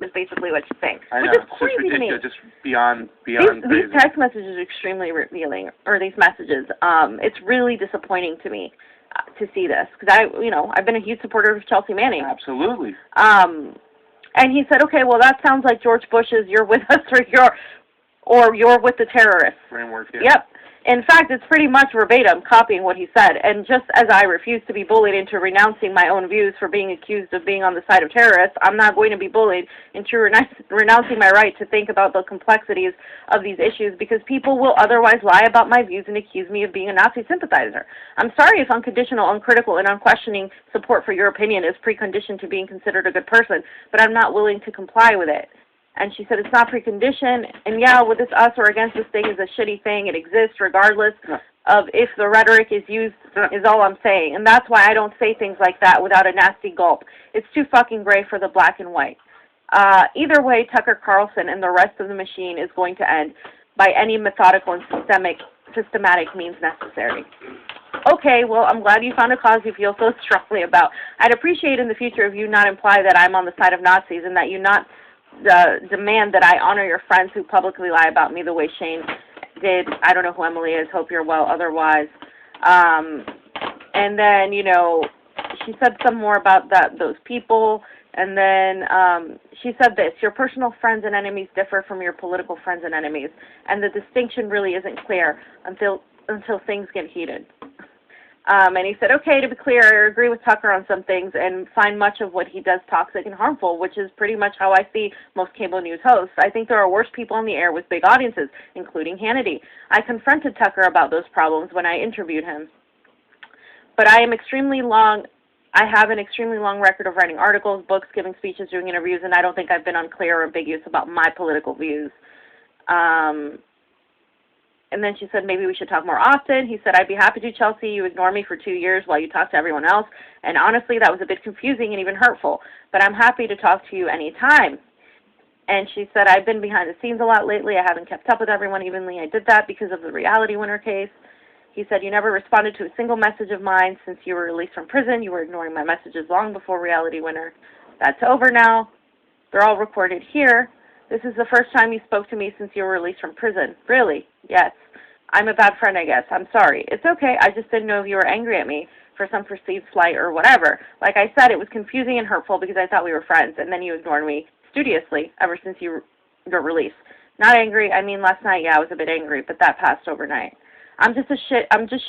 is basically what she's saying. I know. Which is It's just crazy to me. ridiculous. Just beyond These crazy. text messages are extremely revealing, or these messages. It's really disappointing to me to see this, because I've been a huge supporter of Chelsea Manning. Absolutely. And he said, okay, well, that sounds like George Bush's "you're with us" or you're with the terrorists. Framework, yeah. Yep. In fact, it's pretty much verbatim copying what he said. And just as I refuse to be bullied into renouncing my own views for being accused of being on the side of terrorists, I'm not going to be bullied into renouncing my right to think about the complexities of these issues, because people will otherwise lie about my views and accuse me of being a Nazi sympathizer. I'm sorry if unconditional, uncritical, and unquestioning support for your opinion is preconditioned to being considered a good person, but I'm not willing to comply with it. And she said, it's not preconditioned, and yeah, with this us or against this thing is a shitty thing. It exists regardless of if the rhetoric is used, is all I'm saying. And that's why I don't say things like that without a nasty gulp. It's too fucking gray for the black and white. Either way, Tucker Carlson and the rest of the machine is going to end by any methodical and systematic means necessary. Okay, well, I'm glad you found a cause you feel so strongly about. I'd appreciate in the future if you not imply that I'm on the side of Nazis, and that you not demand that I honor your friends who publicly lie about me the way Shane did. I don't know who Emily is. Hope you're well otherwise. And then, she said some more about those people. And then she said this: your personal friends and enemies differ from your political friends and enemies. And the distinction really isn't clear until things get heated. And he said, okay, to be clear, I agree with Tucker on some things and find much of what he does toxic and harmful, which is pretty much how I see most cable news hosts. I think there are worse people on the air with big audiences, including Hannity. I confronted Tucker about those problems when I interviewed him. But I have an extremely long record of writing articles, books, giving speeches, doing interviews, and I don't think I've been unclear or ambiguous about my political views. And then she said, maybe we should talk more often. He said, I'd be happy to, Chelsea. You ignored me for 2 years while you talked to everyone else. And honestly, that was a bit confusing and even hurtful. But I'm happy to talk to you anytime. And she said, I've been behind the scenes a lot lately. I haven't kept up with everyone evenly. I did that because of the Reality Winner case. He said, you never responded to a single message of mine since you were released from prison. You were ignoring my messages long before Reality Winner. That's over now. They're all recorded here. This is the first time you spoke to me since you were released from prison. Really? Yes. I'm a bad friend, I guess. I'm sorry. It's okay. I just didn't know if you were angry at me for some perceived slight or whatever. Like I said, it was confusing and hurtful because I thought we were friends, and then you ignored me studiously ever since your release. Not angry. I mean, last night, yeah, I was a bit angry, but that passed overnight. I'm just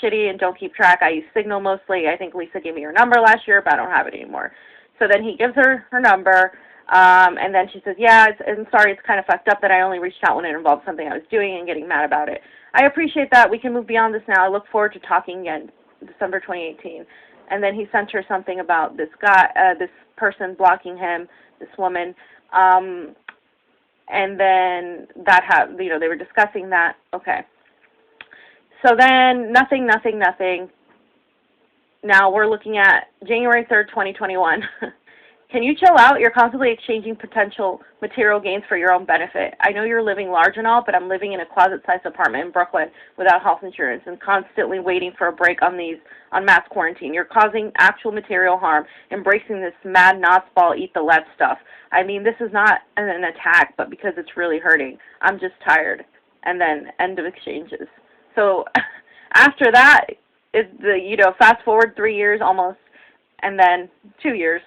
shitty and don't keep track. I use Signal mostly. I think Lisa gave me her number last year, but I don't have it anymore. So then he gives her number. And then she says, yeah, I'm sorry, it's kind of fucked up that I only reached out when it involved something I was doing and getting mad about it. I appreciate that. We can move beyond this now. I look forward to talking again, December 2018. And then he sent her something about this guy, this person blocking him, this woman. And then they were discussing that. Okay. So then nothing. Now we're looking at January 3rd, 2021. Can you chill out? You're constantly exchanging potential material gains for your own benefit. I know you're living large and all, but I'm living in a closet-sized apartment in Brooklyn without health insurance and constantly waiting for a break on mass quarantine. You're causing actual material harm, embracing this mad nuts-ball, eat the left stuff. I mean, this is not an attack, but because it's really hurting. I'm just tired. And then end of exchanges. So after that, fast forward 3 years almost, and then 2 years,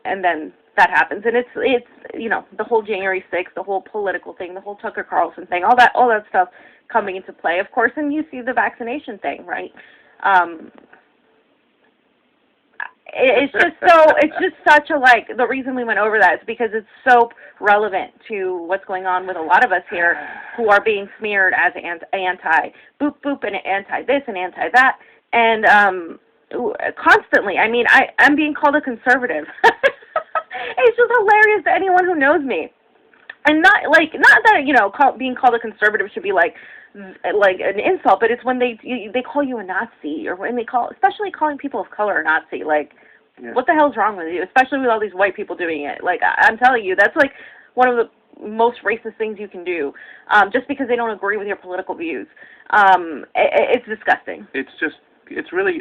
and then that happens, and it's the whole January 6th, the whole political thing, the whole Tucker Carlson thing, all that stuff coming into play, of course, and you see the vaccination thing, right? It's just such a, the reason we went over that is because it's so relevant to what's going on with a lot of us here who are being smeared as anti-boop boop and anti-this and anti-that, and constantly. I mean, I'm being called a conservative. It's just hilarious to anyone who knows me. And not that, being called a conservative should be like an insult, but it's when they call you a Nazi, or when especially calling people of color a Nazi. What the hell's wrong with you? Especially with all these white people doing it. I'm telling you, that's one of the most racist things you can do, just because they don't agree with your political views. It's disgusting. It's really,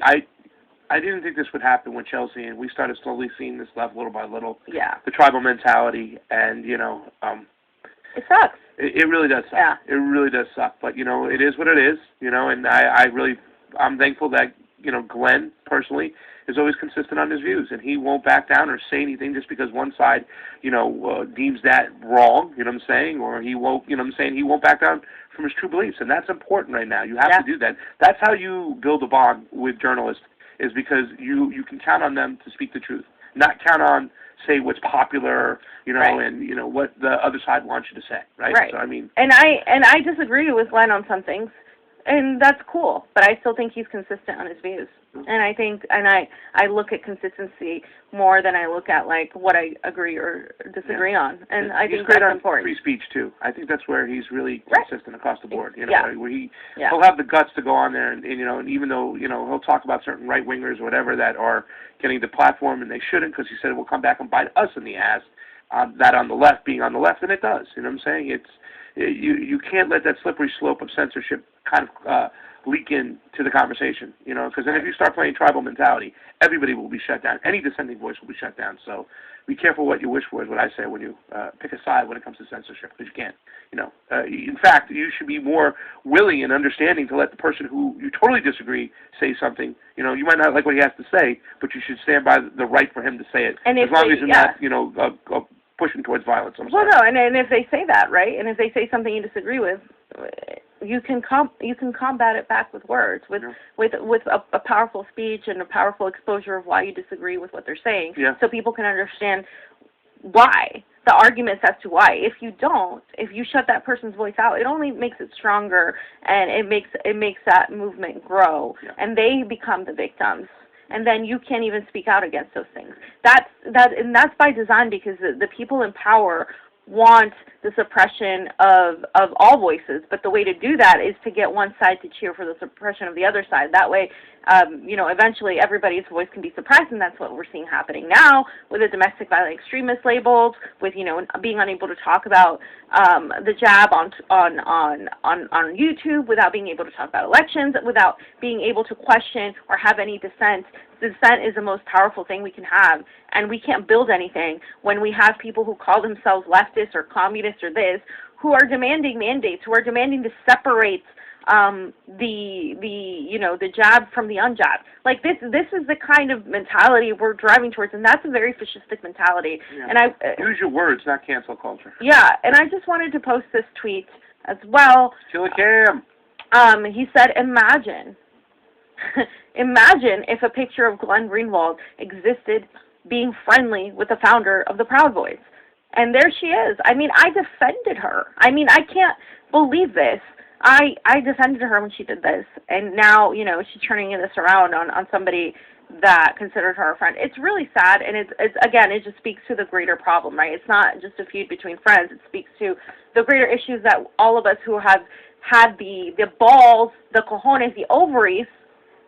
I didn't think this would happen with Chelsea, and we started slowly seeing this left little by little. Yeah. The tribal mentality, and, It sucks. it really does suck. Yeah. It really does suck. But, it is what it is, and I'm thankful that, Glenn, personally, is always consistent on his views, and he won't back down or say anything just because one side, deems that wrong, you know what I'm saying, or he won't, he won't back down from his true beliefs, and that's important right now. You have to do that. That's how you build a bond with journalists, is because you can count on them to speak the truth, not count on, say, what's popular, and, what the other side wants you to say, right? Right. So, I mean... And I disagree with Glenn on some things, and that's cool, but I still think he's consistent on his views. And I think, I look at consistency more than I look at, like, what I agree or disagree on. And I think that's important. Free speech, too. I think that's where he's really consistent across the board. Where he'll have the guts to go on there, and even though, he'll talk about certain right-wingers or whatever that are getting the platform, and they shouldn't, because he said it will come back and bite us in the ass, that on the left being on the left, and it does. You know what I'm saying? You can't let that slippery slope of censorship kind of leak into the conversation, because then if you start playing tribal mentality, everybody will be shut down. Any dissenting voice will be shut down. So be careful what you wish for, is what I say when you pick a side when it comes to censorship, because you can't. In fact, you should be more willing and understanding to let the person who you totally disagree say something. You might not like what he has to say, but you should stand by the right for him to say it, and as long as you're not, pushing towards violence. Well, no, and if they say that, right, and if they say something you disagree with, you can combat it back with words, with a powerful speech and a powerful exposure of why you disagree with what they're saying, so people can understand why, the arguments as to why. If you shut that person's voice out, it only makes it stronger, and it makes that movement grow, and they become the victims. And then you can't even speak out against those things. That's by design, because the people in power want the suppression of all voices, but the way to do that is to get one side to cheer for the suppression of the other side. That way, eventually everybody's voice can be suppressed, and that's what we're seeing happening now with the domestic violent extremist labels, with being unable to talk about the jab on YouTube, without being able to talk about elections, without being able to question or have any dissent. Dissent is the most powerful thing we can have, and we can't build anything when we have people who call themselves leftists or communists or this, who are demanding mandates, who are demanding to separate the jab from the unjab. Like this is the kind of mentality we're driving towards, and that's a very fascistic mentality. Yeah. And use your words, not cancel culture. Yeah, and I just wanted to post this tweet as well. Killer Cam. He said, imagine if a picture of Glenn Greenwald existed being friendly with the founder of the Proud Boys. And there she is. I mean, I defended her. I mean, I can't believe this. I defended her when she did this, and now, she's turning this around on somebody that considered her a friend. It's really sad, and it's again, it just speaks to the greater problem, right? It's not just a feud between friends. It speaks to the greater issues that all of us who have had the balls, the cojones, the ovaries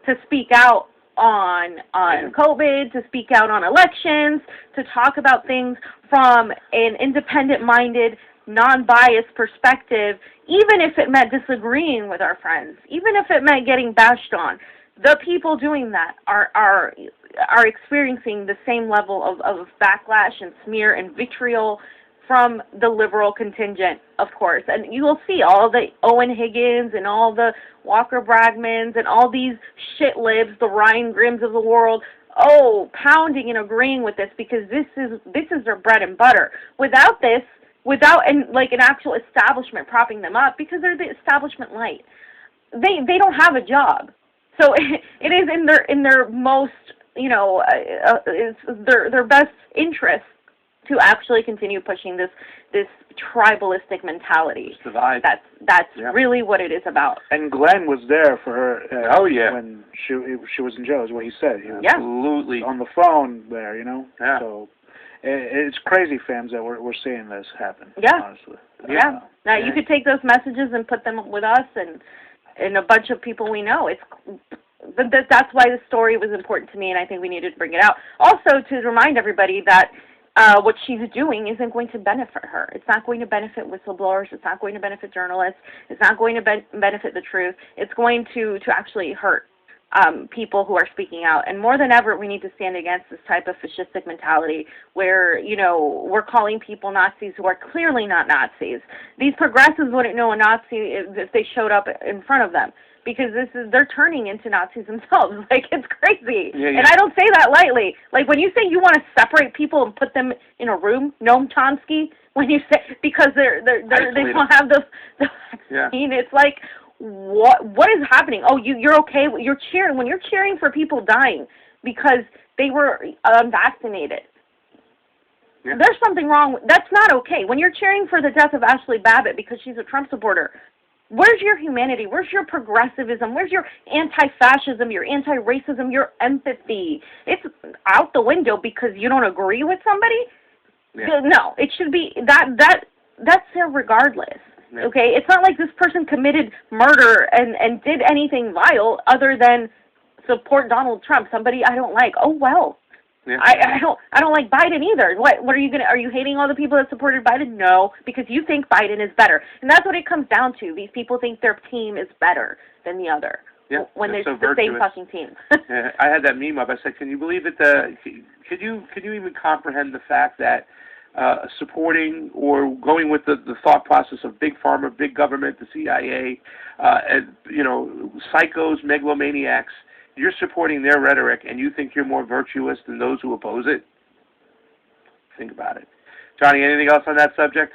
to speak out on COVID, to speak out on elections, to talk about things from an independent-minded, non-biased perspective, even if it meant disagreeing with our friends, even if it meant getting bashed on. The people doing that are experiencing the same level of backlash and smear and vitriol from the liberal contingent, of course. And you will see all the Owen Higgins and all the Walker Bragmans and all these shit libs, the Ryan Grimms of the world, pounding and agreeing with this, because this is their bread and butter. Without this, an actual establishment propping them up, because they're the establishment light, they don't have a job. So it is in their most, it's their best interest to actually continue pushing this tribalistic mentality. This divide. That's really what it is about. And Glenn was there for her. When she was in jail, is what he said. He was absolutely on the phone there. Yeah. So it's crazy, fams, that we're seeing this happen. Yeah. Honestly. Yeah. Now you could take those messages and put them with us and a bunch of people we know. That's why the story was important to me, and I think we needed to bring it out. Also, to remind everybody that what she's doing isn't going to benefit her. It's not going to benefit whistleblowers. It's not going to benefit journalists. It's not going to benefit the truth. It's going to actually hurt people who are speaking out. And more than ever, we need to stand against this type of fascistic mentality where, you know, we're calling people Nazis who are clearly not Nazis. These progressives wouldn't know a Nazi if they showed up in front of them, because they're turning into Nazis themselves. Like, it's crazy. Yeah, yeah. And I don't say that lightly. Like, when you say you want to separate people and put them in a room, Noam Chomsky, when you say, because they don't have the vaccine, it's like, what is happening? Oh, you're okay? You're cheering. When you're cheering for people dying because they were unvaccinated, there's something wrong. That's not okay. When you're cheering for the death of Ashley Babbitt because she's a Trump supporter, where's your humanity? Where's your progressivism? Where's your anti-fascism, your anti-racism, your empathy? It's out the window because you don't agree with somebody? Yeah. No, it should be that's there regardless. Yeah. Okay? It's not like this person committed murder and did anything vile other than support Donald Trump, somebody I don't like. Oh well. Yeah. I don't like Biden either. What are you are you hating all the people that supported Biden? No, because you think Biden is better. And that's what it comes down to. These people think their team is better than the other. Yeah, when they're so the same fucking team. Yeah, I had that meme up. I said, can you believe it? Could you even comprehend the fact that supporting or going with the thought process of big pharma, big government, the CIA, and, you know, psychos, megalomaniacs, you're supporting their rhetoric and you think you're more virtuous than those who oppose it? Think about it. Johnny, anything else on that subject?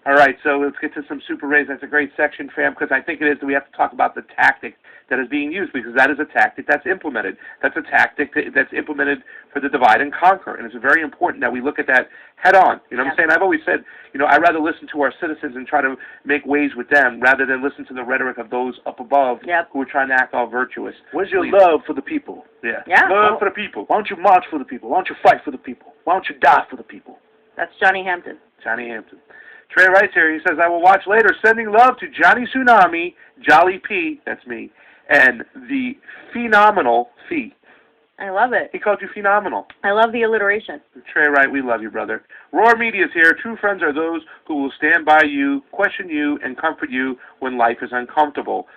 All right, so let's get to some super rays. That's a great section, fam, because I think it is that we have to talk about the tactic that is being used, because that is a tactic that's implemented. That's a tactic that's implemented for the divide and conquer, and it's very important that we look at that head on. You know what I'm saying? I've always said, you know, I'd rather listen to our citizens and try to make waves with them rather than listen to the rhetoric of those up above who are trying to act all virtuous. Where's your love for the people? Yeah. Love for the people. Why don't you march for the people? Why don't you fight for the people? Why don't you die for the people? That's Johnny Hampton. Johnny Hampton. Trey writes here, he says, I will watch later. Sending love to Johnny Tsunami, Jolly P, that's me, and the phenomenal Fee. I love it. He called you phenomenal. I love the alliteration. Trey Wright, we love you, brother. Roar Media's here. True friends are those who will stand by you, question you, and comfort you when life is uncomfortable.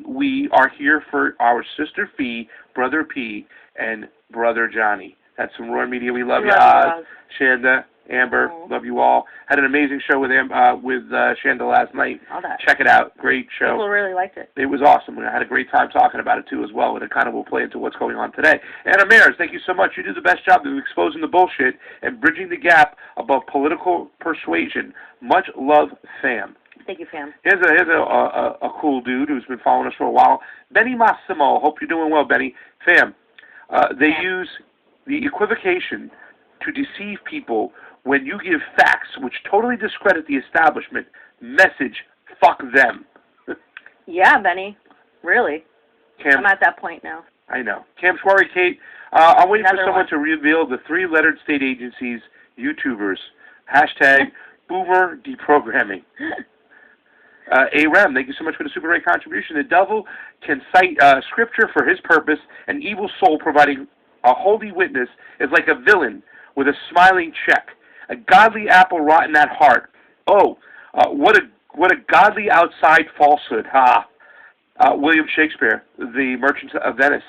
We are here for our sister Fee, brother P, and brother Johnny. That's from Roar Media. We love you, Oz, Shanda, Amber, love you all. Had an amazing show with Shanda last night. All that. Check it out. Great show. People really liked it. It was awesome. I had a great time talking about it, too, as well, and it kind of will play into what's going on today. Anna Mares, thank you so much. You do the best job of exposing the bullshit and bridging the gap above political persuasion. Much love, fam. Thank you, fam. Here's a cool dude who's been following us for a while. Benny Massimo. Hope you're doing well, Benny. Fam, they use the equivocation to deceive people when you give facts which totally discredit the establishment. Message, fuck them. Yeah, Benny. Really. Cam, I'm at that point now. I know. Cam Schwarry, Kate, I'm waiting for someone to reveal the three-lettered state agencies, YouTubers. Hashtag boomer deprogramming. AREM, thank you so much for the super great contribution. The devil can cite scripture for his purpose. An evil soul providing a holy witness is like a villain with a smiling check. A godly apple rotten at heart. Oh, what a godly outside falsehood. William Shakespeare, The Merchant of Venice.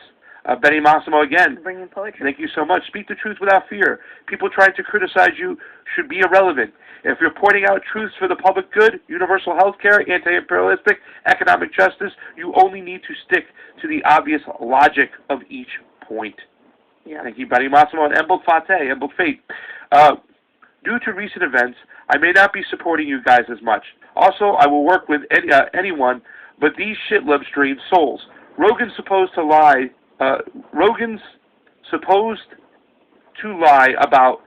Benny Massimo again. Bringing poetry. Thank you so much. Speak the truth without fear. People trying to criticize you should be irrelevant. If you're pointing out truths for the public good, universal health care, anti-imperialistic, economic justice, you only need to stick to the obvious logic of each point. Yeah. Thank you, Benny Massimo. And Embel Fate, Embel Fate. Due to recent events, I may not be supporting you guys as much. Also, I will work with anyone but these shit-love-streamed souls. Rogan's supposed to lie about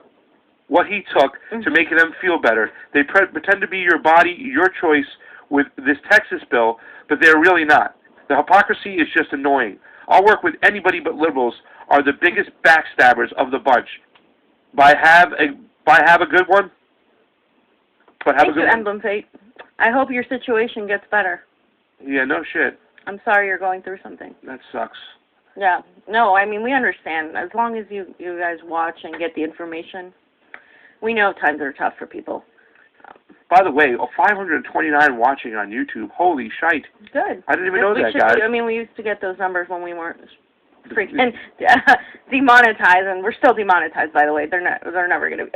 what he took to make them feel better. They pretend to be your body, your choice with this Texas bill, but they're really not. The hypocrisy is just annoying. I'll work with anybody but liberals are the biggest backstabbers of the bunch. Have a good one. Thank you, Emblem Fate. I hope your situation gets better. Yeah, no shit. I'm sorry you're going through something. That sucks. Yeah. No, I mean, we understand. As long as you guys watch and get the information, we know times are tough for people. By the way, 529 watching on YouTube. Holy shite. Good. I didn't even know that, guys. I mean, we used to get those numbers when we weren't freaking demonetized, and we're still demonetized, by the way. They're never going to.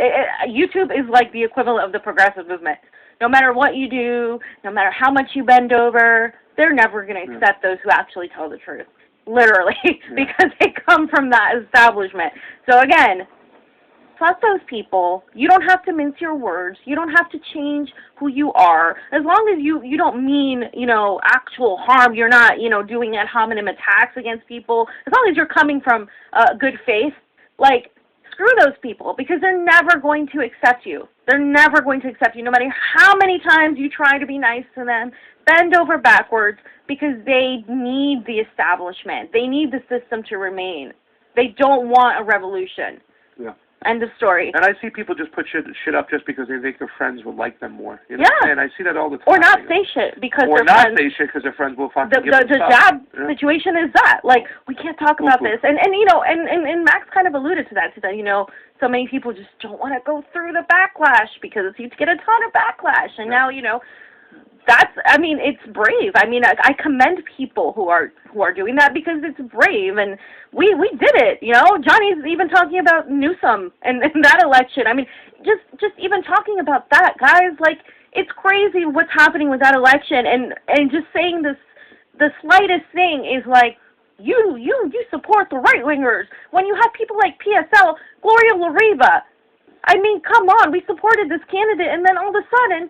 YouTube is like the equivalent of the progressive movement. No matter what you do, no matter how much you bend over, they're never going to accept those who actually tell the truth. Literally, because they come from that establishment. So again, fuck those people. You don't have to mince your words. You don't have to change who you are. As long as you don't mean, actual harm, you're not, doing ad hominem attacks against people. As long as you're coming from good faith, screw those people, because they're never going to accept you. They're never going to accept you, no matter how many times you try to be nice to them. Bend over backwards, because they need the establishment. They need the system to remain. They don't want a revolution. Yeah. End of story. And I see people just put shit up just because they think their friends will like them more. Yeah. And I see that all the time. Or not say shit because their friends... Or not say shit because their friends will fucking give them the job situation is that. We can't talk about this. And Max kind of alluded to that, so many people just don't want to go through the backlash because you get a ton of backlash. And now, it's brave. I commend people who are doing that because it's brave, and we did it. Johnny's even talking about Newsom and that election. Just even talking about that, guys. It's crazy what's happening with that election, and just saying the slightest thing is you support the right wingers when you have people like PSL, Gloria La-Riva. Come on, we supported this candidate, and then all of a sudden,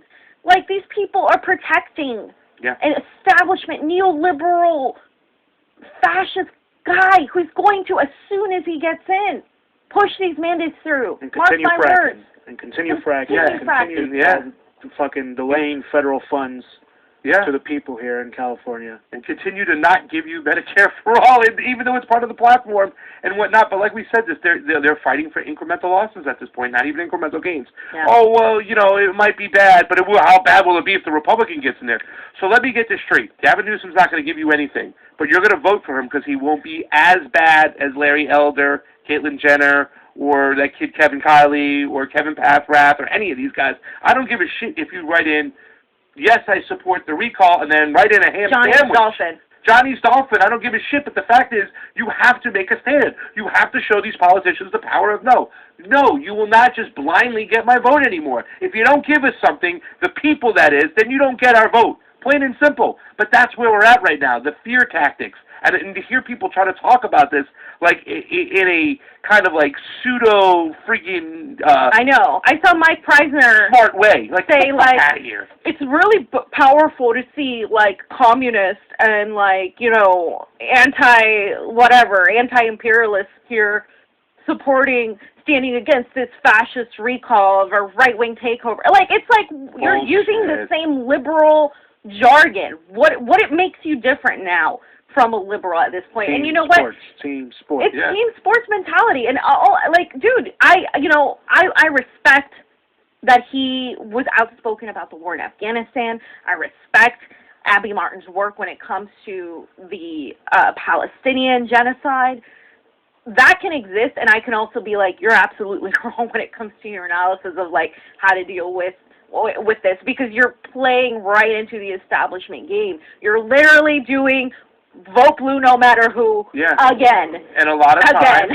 these people are protecting an establishment, neoliberal, fascist guy who's going to, as soon as he gets in, push these mandates through. And Mark continue my fracking. words. And continue fracking. Continue fucking delaying federal funds to the people here in California. And continue to not give you Medicare for all, even though it's part of the platform and whatnot. But like we said, they're fighting for incremental losses at this point, not even incremental gains. Yeah. Oh, well, it might be bad, but how bad will it be if the Republican gets in there? So let me get this straight. Gavin Newsom's not going to give you anything, but you're going to vote for him because he won't be as bad as Larry Elder, Caitlyn Jenner, or that kid Kevin Kiley, or Kevin Pathrath, or any of these guys. I don't give a shit if you write in, yes, I support the recall, and then write in a ham sandwich. Johnny's Dolphin. I don't give a shit, but the fact is, you have to make a stand. You have to show these politicians the power of no. No, you will not just blindly get my vote anymore. If you don't give us something, the people that is, then you don't get our vote. Plain and simple. But that's where we're at right now, the fear tactics. And to hear people try to talk about this in a kind of pseudo freaking I know. I saw Mike Preisner smart way. Say out of here. It's really powerful to see communists and anti-imperialists here standing against this fascist recall of a right-wing takeover. You're using the same liberal jargon. What it makes you different now from a liberal at this point? And you know what? Team sports. It's team sports mentality. And dude, I respect that he was outspoken about the war in Afghanistan. I respect Abby Martin's work when it comes to the Palestinian genocide. That can exist, and I can also be you're absolutely wrong when it comes to your analysis of how to deal with this, because you're playing right into the establishment game. You're literally doing vote blue no matter who again. And a lot of times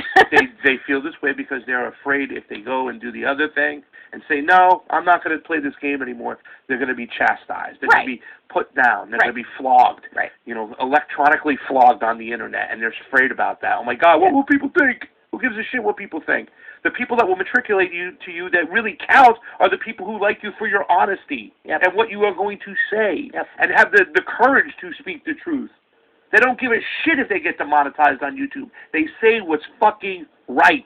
they feel this way because they're afraid if they go and do the other thing and say, no, I'm not going to play this game anymore, they're going to be chastised. They're going to be put down. They're going to be flogged. Electronically flogged on the internet, and they're afraid about that. Oh my God, what will people think? Who gives a shit what people think? The people that will matriculate to you that really count are the people who like you for your honesty and what you are going to say and have the courage to speak the truth. They don't give a shit if they get demonetized on YouTube. They say what's fucking right.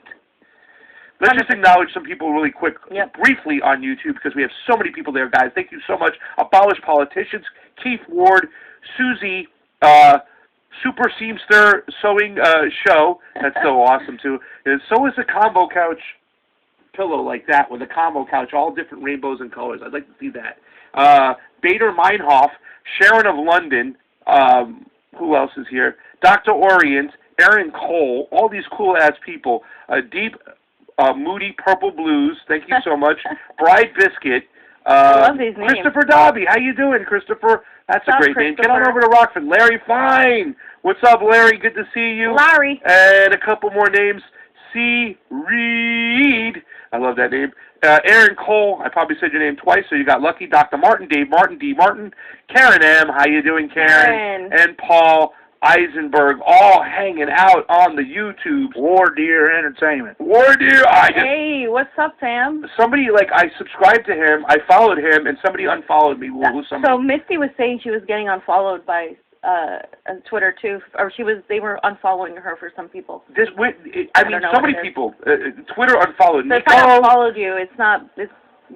Let's just acknowledge some people really quick, briefly on YouTube, because we have so many people there, guys. Thank you so much. Abolish Politicians, Keith Ward, Susie, Super Seamster Sewing Show. That's so awesome, too. And so is a Convo couch pillow like that, with a Convo couch, all different rainbows and colors. I'd like to see that. Bader Meinhof, Sharon of London, who else is here? Dr. Orient, Aaron Cole, all these cool-ass people. Deep, Moody Purple Blues, thank you so much. Bride Biscuit, I love these names. Christopher Dobby, how you doing, Christopher? That's a great name. Get on over to Rockford. Larry Fine. What's up, Larry? Good to see you. Larry. And a couple more names. C. Reed. I love that name. Aaron Cole. I probably said your name twice, so you got lucky. Dr. Martin, Dave Martin, D. Martin. Karen M. How you doing, Karen? And Paul Eisenberg, all hanging out on the YouTube. War Deer Entertainment. War Deer. Hey, what's up, Sam? Somebody, I subscribed to him, I followed him, and somebody unfollowed me. So Misty was saying she was getting unfollowed by on Twitter too, or they were unfollowing her for some people. So many people. Twitter unfollowed me. So if I unfollowed you,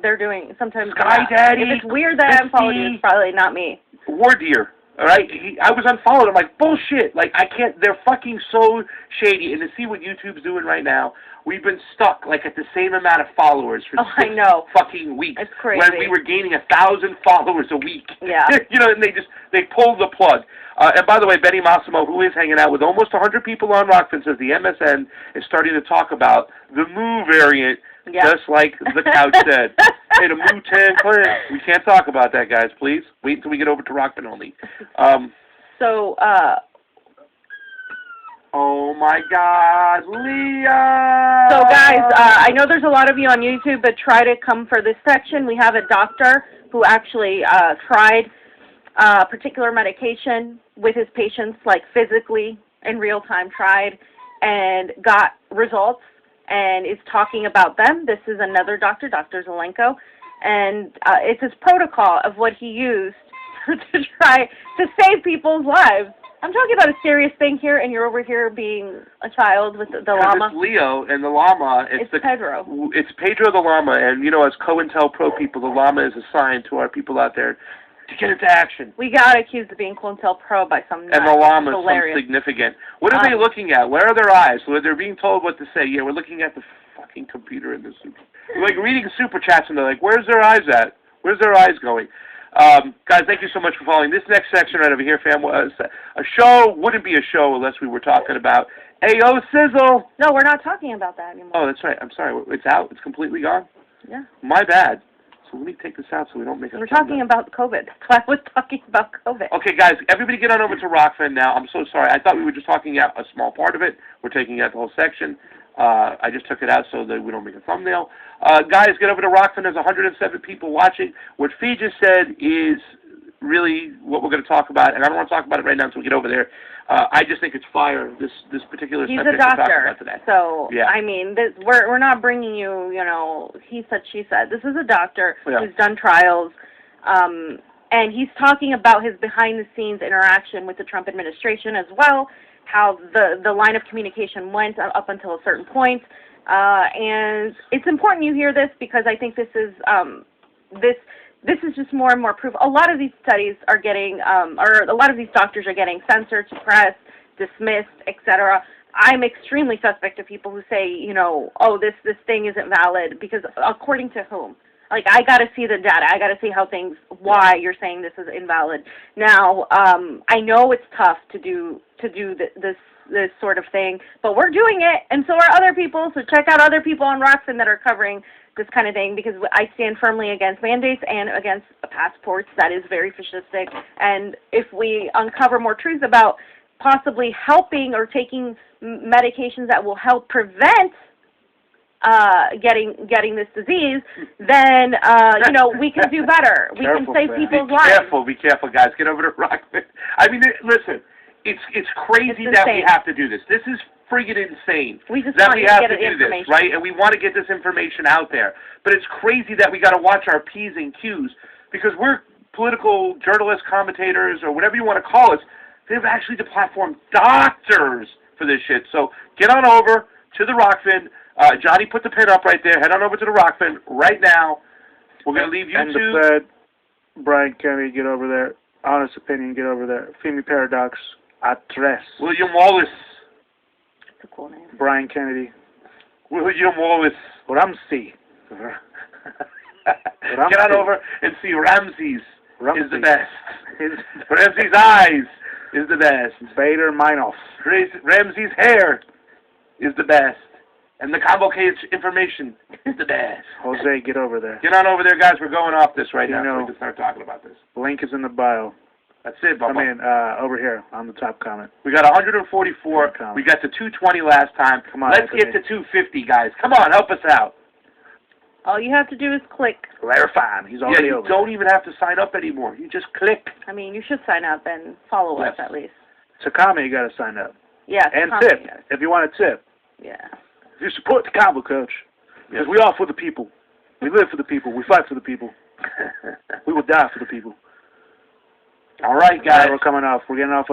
they're doing sometimes. Sky Daddy. If it's weird that I unfollowed you, it's probably not me. War Deer. All right, I was unfollowed. I'm like, bullshit. I can't. They're fucking so shady. And to see what YouTube's doing right now, we've been stuck at the same amount of followers for 6 fucking weeks. It's crazy. When we were gaining 1,000 followers a week. Yeah. And they pulled the plug. And by the way, Benny Massimo, who is hanging out with almost 100 people on Rockfin, says the MSN is starting to talk about the Moo variant. Yeah. Just like the couch said. Hey, the Moo-Tan Clan. We can't talk about that, guys, please. Wait until we get over to Rockfin only. Oh, my God, Leah! So, guys, I know there's a lot of you on YouTube, but try to come for this section. We have a doctor who actually tried particular medication with his patients, physically, in real time, tried, and got results, and is talking about them. This is another doctor, Dr. Zelenko, and it's his protocol of what he used to try to save people's lives. I'm talking about a serious thing here, and you're over here being a child with the llama. It's Leo, and the llama, it's Pedro. It's Pedro the llama, and, as COINTELPRO people, the llama is assigned to our people out there to get into action. We got accused of being COINTELPRO by some nut. And the llama is something significant. What are they looking at? Where are their eyes? So they're being told what to say. Yeah, we're looking at the fucking computer in the super. We're reading super chats, and they're like, where's their eyes at? Where's their eyes going? Guys, thank you so much for following. This next section right over here, fam, was a show wouldn't be a show unless we were talking about Ayo Sizzle. No, we're not talking about that anymore. Oh, that's right. I'm sorry. It's out? It's completely gone? Yeah. My bad. So let me take this out so we don't make a... We're talking about COVID. That's why I was talking about COVID. Okay, guys, everybody get on over to Rockfin now. I'm so sorry. I thought we were just talking out a small part of it. We're taking out the whole section. I just took it out so that we don't make a thumbnail. Guys, get over to Rockfin. There's 107 people watching. What Fee just said is really what we're going to talk about, and I don't want to talk about it right now until we get over there. I just think it's fire, this particular He's subject a doctor, we're talking about today. So, yeah. I mean, we're not bringing you, he said, she said. This is a doctor who's done trials, and he's talking about his behind-the-scenes interaction with the Trump administration as well, how the line of communication went up until a certain point. And it's important you hear this because I think this is this is just more and more proof. A lot of these studies are getting, or a lot of these doctors are getting censored, suppressed, dismissed, etc. I'm extremely suspect of people who say, oh, this thing isn't valid because according to whom? I got to see the data. I got to see why you're saying this is invalid. Now, I know it's tough to do this sort of thing, but we're doing it, and so are other people. So check out other people on Rockfin that are covering this kind of thing because I stand firmly against mandates and against passports. That is very fascistic. And if we uncover more truths about possibly helping or taking medications that will help prevent getting this disease, then we can do better. We can save people's lives. Be careful, guys. Get over to Rockfin. I mean, listen, it's crazy that we have to do this. This is friggin' insane. We just that want we to have get to do this, information. right? And we want to get this information out there. But it's crazy that we got to watch our P's and Q's because we're political journalists, commentators, or whatever you want to call us. They've actually deplatformed doctors for this shit. So get on over to the Rockfin. Johnny put the pin up right there. Head on over to the Rockfin right now. We're going to leave YouTube. And the Fed, Brian Kennedy, get over there. Honest Opinion, get over there. Femi Paradox, Address. William Wallace. That's a cool name. Brian Kennedy. William Wallace. Ramsey. Get on over and see Ramses is the best. Ramses' eyes is the best. Bader Meinhof. Ramses' hair is the best. And the Convo information is the best. Jose, get over there. Get on over there, guys. We're going off this right now, so we can start talking about this. Link is in the bio. That's it, Bubba. I mean, over here on the top comment. We got 144. We got to 220 last time. Come on, let's get to 250, guys. Come on, help us out. All you have to do is click. Clarifying. He's already over. You don't even have to sign up anymore. You just click. I mean, you should sign up and follow us at least. To comment, you got to sign up. Yeah. And tip, if you want to tip. Yeah. If you support the Convo, Coach. Because we are for the people. We live for the people. We fight for the people. We will die for the people. All right, guys. We're coming off. We're getting off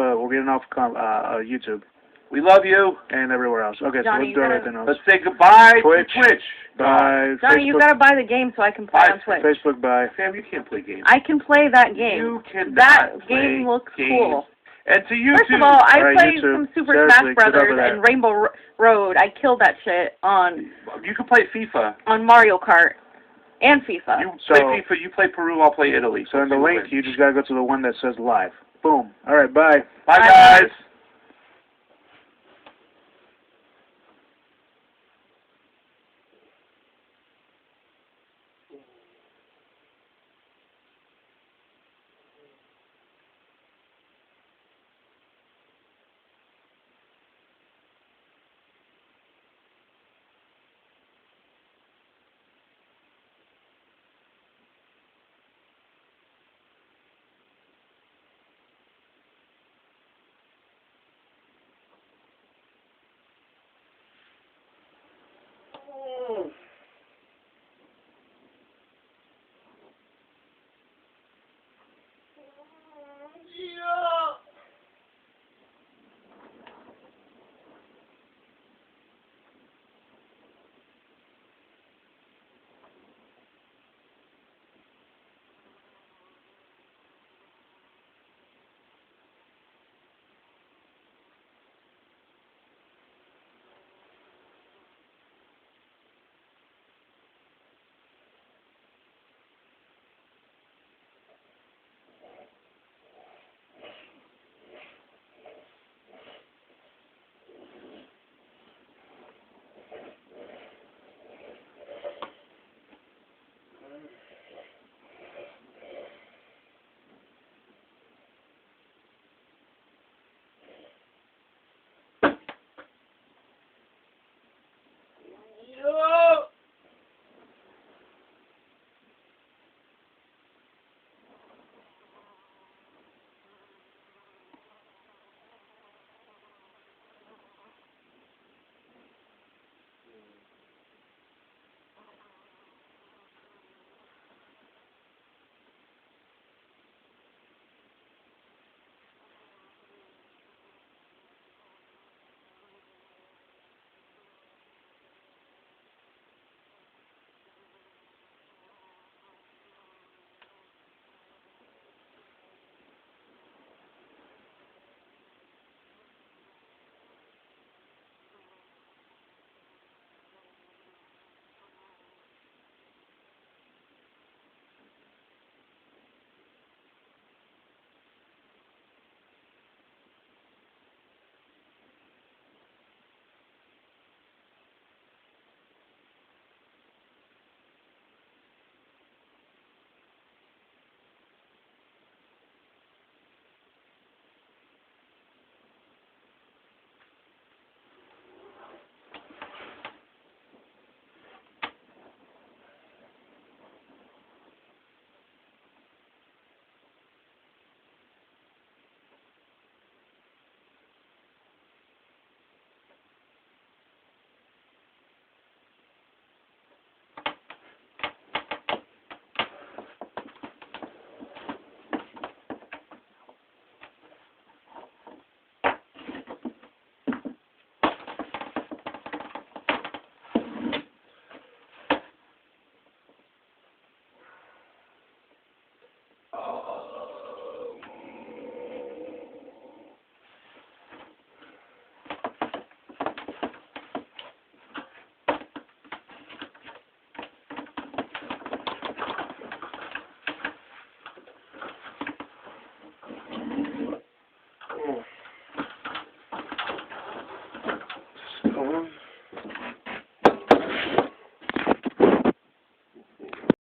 YouTube. We love you. And everywhere else. Okay, Johnny, so let's do everything else. Let's say goodbye Twitch. to Twitch. Bye. Johnny, Facebook. you got to buy the game so I can play on Twitch. Facebook, bye. Sam, you can't play games. I can play that game. You cannot That play game looks games. cool. And to YouTube. First of all, I played YouTube. some Super Seriously, Smash Brothers and Rainbow Road. I killed that shit on... You can play FIFA. On Mario Kart. And FIFA. You play FIFA, you play Peru, I'll play Italy. So in the link, you just got to go to the one that says live. Boom. All right, bye. Bye, guys.